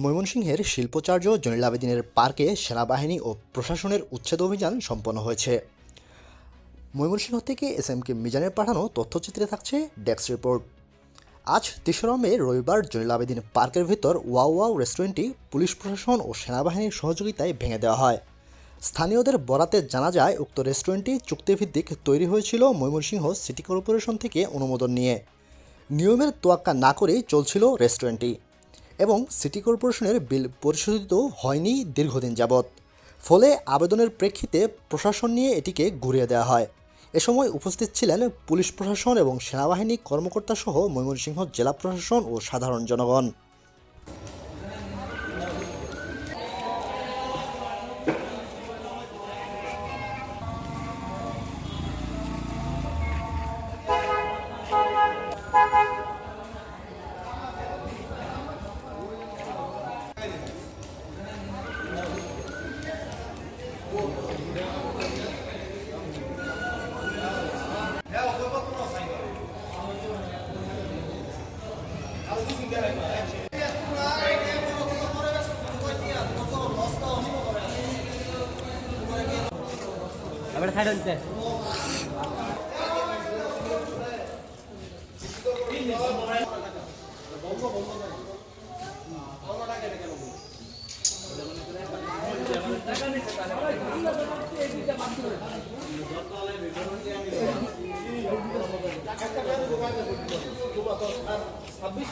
ময়মনসিংহের শিল্পাচার্য জয়নুল আবেদিনের পার্কে সেনাবাহিনী ও প্রশাসনের উচ্ছেদ অভিযান সম্পন্ন হয়েছে। ময়মনসিংহ থেকে এস.এম.কে মিজানের পাঠানো তথ্যচিত্রে থাকছে ডেস্ক রিপোর্ট। আজ ৩রা মে রবিবার জয়নুল আবেদিন পার্কের ভেতর ওয়াও ওয়াও রেস্টুরেন্টটি পুলিশ প্রশাসন ও সেনাবাহিনীর সহযোগিতায় ভেঙে দেওয়া হয়। স্থানীয়দের বরাতে জানা যায়, উক্ত রেস্টুরেন্টটি চুক্তিভিত্তিক তৈরি হয়েছিল ময়মনসিংহ সিটি কর্পোরেশন থেকে অনুমোদন নিয়ে। নিয়মের তোয়াক্কা না করেই চলছিল রেস্টুরেন্টটি এবং সিটি কর্পোরেশনের বিল পরিশোধিত হয়নি দীর্ঘদিন যাবৎ। ফলে আবেদনের প্রেক্ষিতে প্রশাসন নিয়ে এটিকে ঘুরিয়ে দেওয়া হয়। এ সময় উপস্থিত ছিলেন পুলিশ প্রশাসন এবং সেনাবাহিনী কর্মকর্তাসহ ময়মনসিংহ জেলা প্রশাসন ও সাধারণ জনগণ। এবারে সাইড হইতে ছাব্বিশ